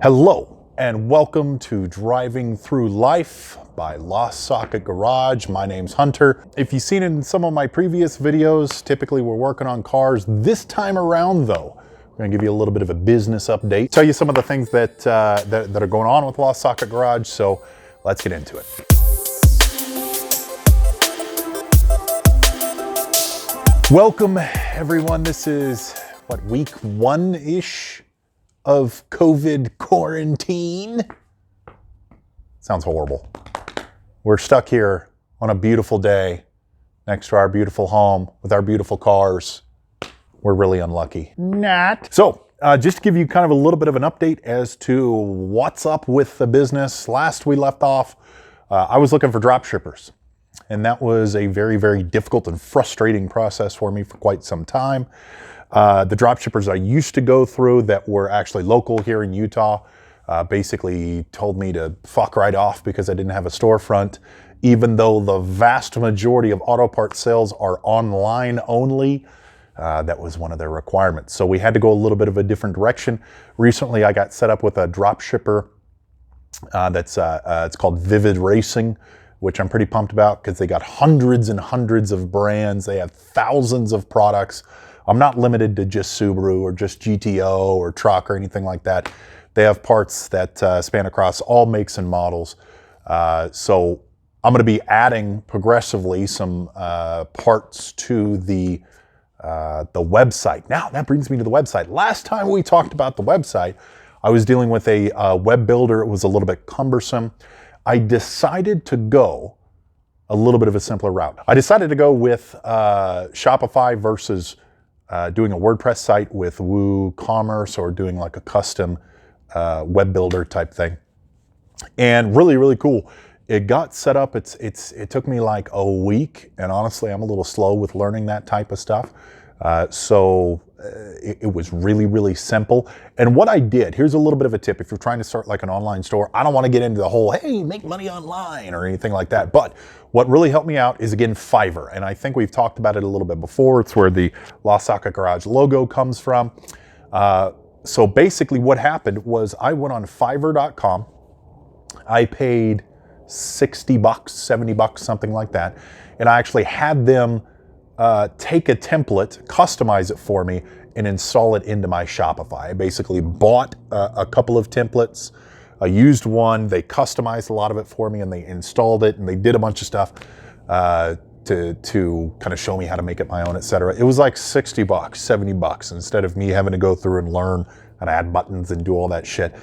Hello and welcome to Driving Through Life by Lost Socket Garage. My name's Hunter. If you've seen it in some of my previous videos, typically we're working on cars. This time around though, we're gonna give you a little bit of a business update, tell you some of the things that are going on with Lost Socket Garage, so let's get into it. Welcome everyone. This is week one-ish of COVID quarantine. Sounds horrible. We're stuck here on a beautiful day next to our beautiful home with our beautiful cars. We're really unlucky. Not. So, just to give you kind of a little bit of an update as to what's up with the business. Last we left off, I was looking for drop shippers. And that was a very, very difficult and frustrating process for me for quite some time. The drop shippers I used to go through that were actually local here in Utah basically told me to fuck right off because I didn't have a storefront, even though the vast majority of auto parts sales are online only. That was one of their requirements. So we had to go a little bit of a different direction. Recently, I got set up with a drop shipper it's called Vivid Racing, which I'm pretty pumped about because they got hundreds and hundreds of brands. They have thousands of products. I'm not limited to just Subaru or just GTO or truck or anything like that. They have parts that span across all makes and models. So I'm going to be adding progressively some parts to the website. Now that brings me to the website. Last time we talked about the website, I was dealing with a web builder. It was a little bit cumbersome. I decided to go a little bit of a simpler route. I decided to go with Shopify versus doing a WordPress site with WooCommerce or doing like a custom web builder type thing. And really, really cool. It got set up. It took me like a week, and honestly, I'm a little slow with learning that type of stuff. So it was really, really simple. And what I did, here's a little bit of a tip. If you're trying to start like an online store, I don't want to get into the whole, hey, make money online or anything like that. But what really helped me out is, again, Fiverr. And I think we've talked about it a little bit before. It's where the Lost Socket Garage logo comes from. So basically what happened was I went on Fiverr.com. I paid $60, $70, something like that. And I actually had them take a template, customize it for me, and install it into my Shopify. I basically bought a couple of templates. I used one, they customized a lot of it for me, and they installed it, and they did a bunch of stuff to kind of show me how to make it my own, etc. It was like $60, $70, instead of me having to go through and learn and add buttons and do all that shit.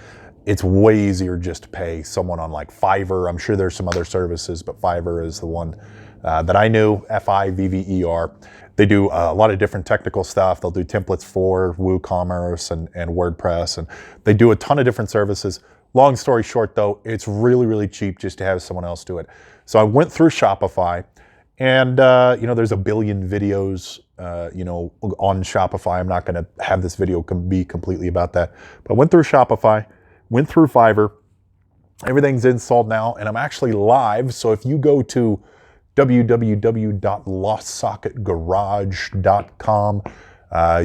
It's way easier just to pay someone on like Fiverr. I'm sure there's some other services, but Fiverr is the one that I knew, Fiverr. They do a lot of different technical stuff. They'll do templates for WooCommerce and WordPress, and they do a ton of different services. Long story short though, it's really, really cheap just to have someone else do it. So I went through Shopify, and there's a billion videos on Shopify. I'm not gonna have this video be completely about that, but I went through Shopify, went through Fiverr, everything's installed now, and I'm actually live. So if you go to www.lostsocketgarage.com,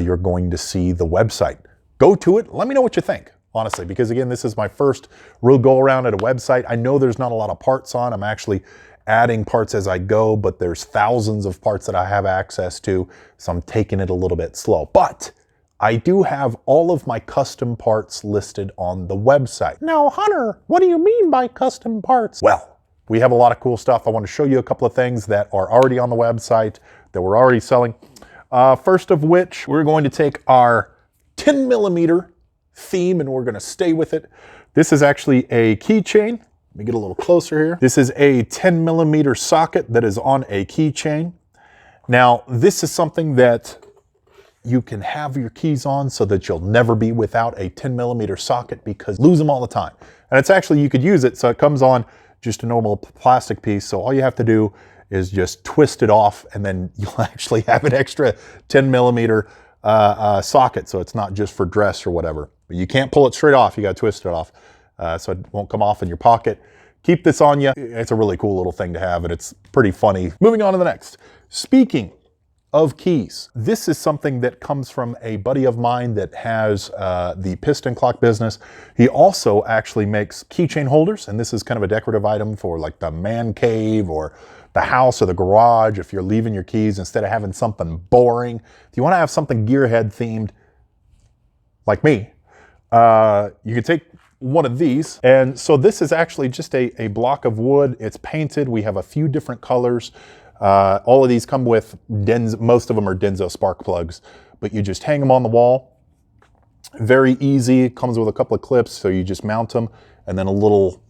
you're going to see the website. Go to it. Let me know what you think, honestly, because again, this is my first real go around at a website. I know there's not a lot of parts on. I'm actually adding parts as I go, but there's thousands of parts that I have access to, so I'm taking it a little bit slow. But I do have all of my custom parts listed on the website. Now, Hunter, what do you mean by custom parts? Well, we have a lot of cool stuff. I want to show you a couple of things that are already on the website that we're already selling. First of which, we're going to take our 10 millimeter theme and we're going to stay with it. This is actually a keychain. Let me get a little closer here. This is a 10 millimeter socket that is on a keychain. Now, this is something that you can have your keys on so that you'll never be without a 10 millimeter socket, because lose them all the time. And it's actually, you could use it so it comes on just a normal plastic piece. So all you have to do is just twist it off, and then you'll actually have an extra 10 millimeter socket. So it's not just for dress or whatever, but you can't pull it straight off. You got to twist it off so it won't come off in your pocket. Keep this on you. It's a really cool little thing to have, and it's pretty funny. Moving on to the next. Speaking of keys. This is something that comes from a buddy of mine that has the piston clock business. He also actually makes keychain holders, and this is kind of a decorative item for like the man cave or the house or the garage. If you're leaving your keys, instead of having something boring, if you want to have something gearhead themed like me, you can take one of these. And so this is actually just a block of wood. It's painted. We have a few different colors. All of these come with most of them are Denso spark plugs, but you just hang them on the wall. Very easy. It comes with a couple of clips, so you just mount them, and then a little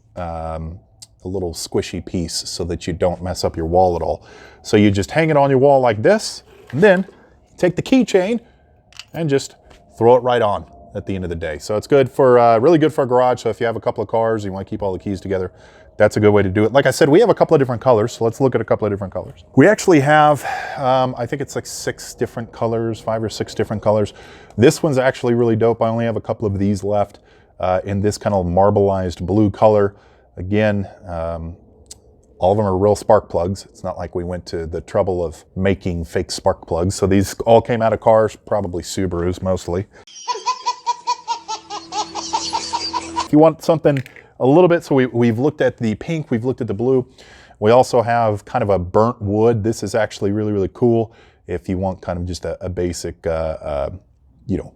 squishy piece so that you don't mess up your wall at all. So you just hang it on your wall like this, and then take the keychain and just throw it right on at the end of the day. So it's good for, really good for a garage. So if you have a couple of cars, you want to keep all the keys together, that's a good way to do it. Like I said, we have a couple of different colors. So let's look at a couple of different colors. We actually have, I think it's like 6 different colors, 5 or 6 different colors. This one's actually really dope. I only have a couple of these left in this kind of marbleized blue color. Again, all of them are real spark plugs. It's not like we went to the trouble of making fake spark plugs. So these all came out of cars, probably Subarus mostly. If you want something a little bit, so we've looked at the pink, we've looked at the blue. We also have kind of a burnt wood. This is actually really, really cool if you want kind of just a basic, you know,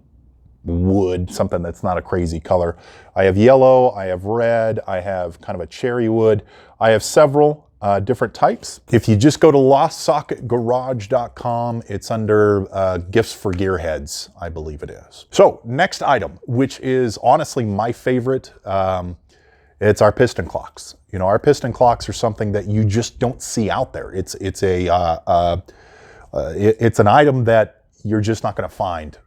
wood, something that's not a crazy color. I have yellow, I have red, I have kind of a cherry wood. I have several different types. If you just go to lostsocketgarage.com, it's under gifts for gearheads, I believe it is. So next item, which is honestly my favorite, it's our piston clocks. You know, our piston clocks are something that you just don't see out there. It's an item that you're just not going to find,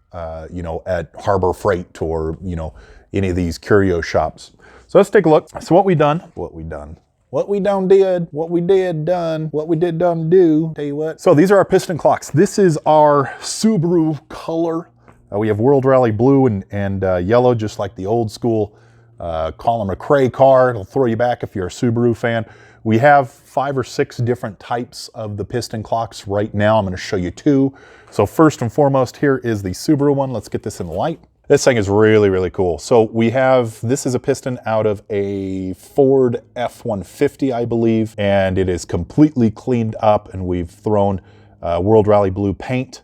you know, at Harbor Freight or, you know, any of these curio shops. So let's take a look. So what we done do, tell you what. So these are our piston clocks. This is our Subaru color. We have World Rally blue and yellow, just like the old school Colin McRae car. It'll throw you back if you're a Subaru fan. We have 5 or 6 different types of the piston clocks right now. I'm going to show you 2. So first and foremost, here is the Subaru one. Let's get this in the light. This thing is really, really cool. So we have, this is a piston out of a Ford F-150, I believe, and it is completely cleaned up, and we've thrown World Rally blue paint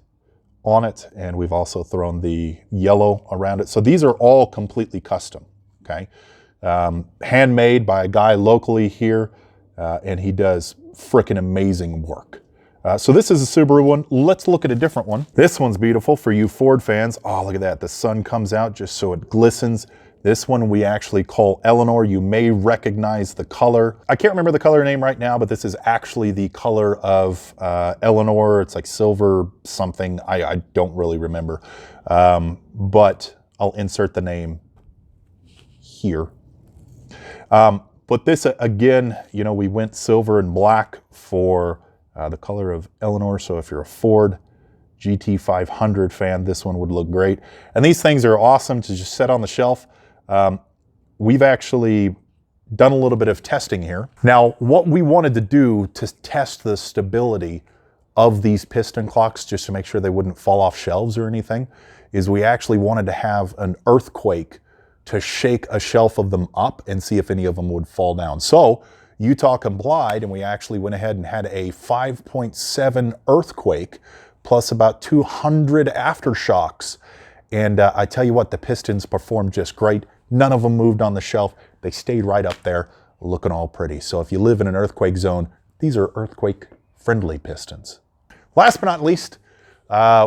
on it, and we've also thrown the yellow around it. So these are all completely custom, okay? Handmade by a guy locally here, and he does frickin' amazing work. So this is a Subaru one. Let's look at a different one. This one's beautiful for you Ford fans. Oh, look at that. The sun comes out just so it glistens. This one we actually call Eleanor. You may recognize the color. I can't remember the color name right now, but this is actually the color of Eleanor. It's like silver something. I don't really remember. But I'll insert the name here. But this, again, you know, we went silver and black for the color of Eleanor. So if you're a Ford GT500 fan, this one would look great. And these things are awesome to just set on the shelf. We've actually done a little bit of testing here. Now, what we wanted to do to test the stability of these piston clocks, just to make sure they wouldn't fall off shelves or anything, is we actually wanted to have an earthquake to shake a shelf of them up and see if any of them would fall down. So Utah complied, and we actually went ahead and had a 5.7 earthquake plus about 200 aftershocks. And I tell you what, the pistons performed just great. None of them moved on the shelf. They stayed right up there looking all pretty. So if you live in an earthquake zone, these are earthquake-friendly pistons. Last but not least,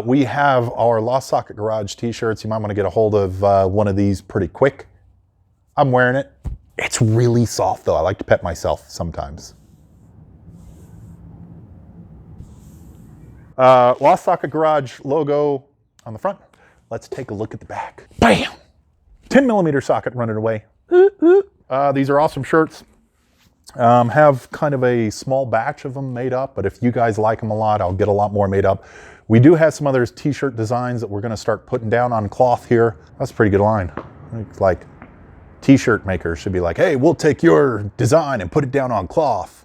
we have our Lost Socket Garage t-shirts. You might want to get a hold of one of these pretty quick. I'm wearing it. It's really soft though. I like to pet myself sometimes. Lost Socket Garage logo on the front. Let's take a look at the back. Bam! 10mm socket running away. These are awesome shirts. Have kind of a small batch of them made up, but if you guys like them a lot, I'll get a lot more made up. We do have some other t-shirt designs that we're going to start putting down on cloth here. That's a pretty good line. It's like t-shirt makers should be like, hey, we'll take your design and put it down on cloth.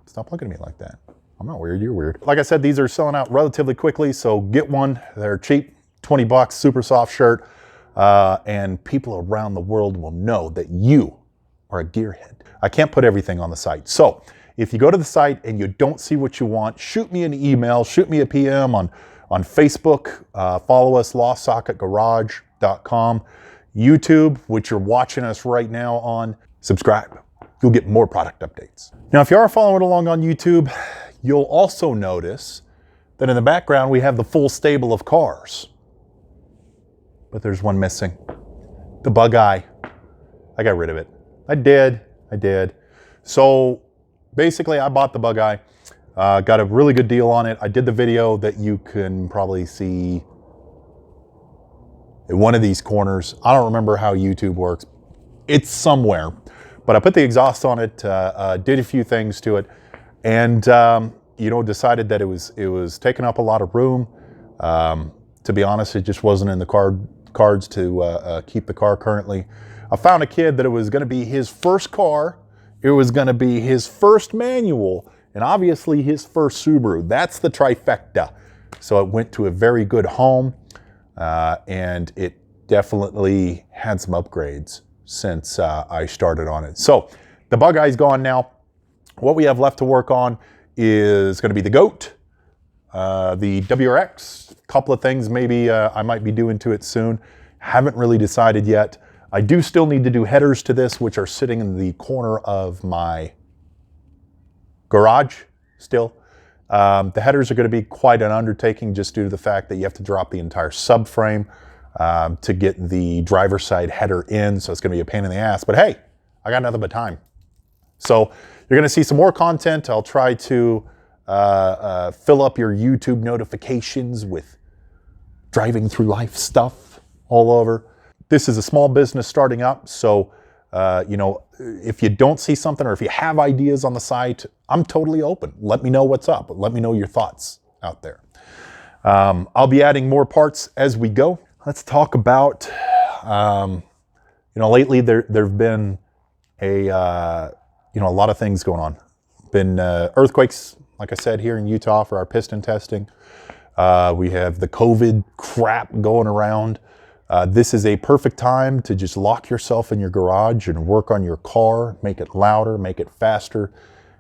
Stop looking at me like that. I'm not weird, you're weird. Like I said, these are selling out relatively quickly, so get one. They're cheap, 20 bucks, super soft shirt. And people around the world will know that you are a gearhead. I can't put everything on the site. So if you go to the site and you don't see what you want, shoot me an email, shoot me a PM on Facebook, follow us, lostsocketgarage.com, YouTube, which you're watching us right now on, subscribe. You'll get more product updates. Now, if you are following along on YouTube, you'll also notice that in the background, we have the full stable of cars. But there's one missing, the bug eye. I got rid of it. I did. So basically I bought the bug eye, got a really good deal on it. I did the video that you can probably see in one of these corners. I don't remember how YouTube works. It's somewhere, but I put the exhaust on it, did a few things to it, and decided that it was taking up a lot of room. To be honest, it just wasn't in the cards to keep the car currently. I found a kid that it was going to be his first car, it was going to be his first manual, and obviously his first Subaru. That's the trifecta. So it went to a very good home, and it definitely had some upgrades since I started on it. So the bug eye's gone now. What we have left to work on is going to be the GOAT, the WRX, a couple of things maybe I might be doing to it soon. Haven't really decided yet. I do still need to do headers to this, which are sitting in the corner of my garage still. The headers are going to be quite an undertaking just due to the fact that you have to drop the entire subframe to get the driver's side header in. So it's going to be a pain in the ass, but hey, I got nothing but time. So you're going to see some more content. I'll try to fill up your YouTube notifications with driving through life stuff all over. This is a small business starting up, so if you don't see something or if you have ideas on the site, I'm totally open. Let me know what's up. Let me know your thoughts out there. I'll be adding more parts as we go. Let's talk about, lately there've been a lot of things going on. Been earthquakes, like I said, here in Utah for our piston testing. We have the COVID crap going around. This is a perfect time to just lock yourself in your garage and work on your car, make it louder, make it faster,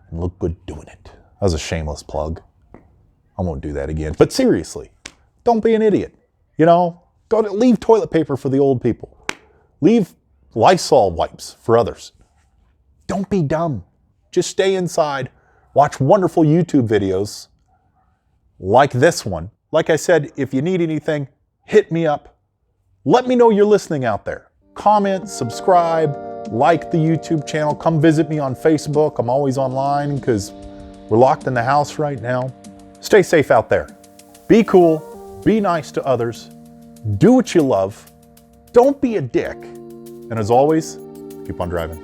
and look good doing it. That was a shameless plug. I won't do that again. But seriously, don't be an idiot. Leave toilet paper for the old people. Leave Lysol wipes for others. Don't be dumb. Just stay inside, watch wonderful YouTube videos like this one. Like I said, if you need anything, hit me up. Let me know you're listening out there. Comment, subscribe, like the YouTube channel. Come visit me on Facebook. I'm always online because we're locked in the house right now. Stay safe out there. Be cool. Be nice to others. Do what you love. Don't be a dick. And as always, keep on driving.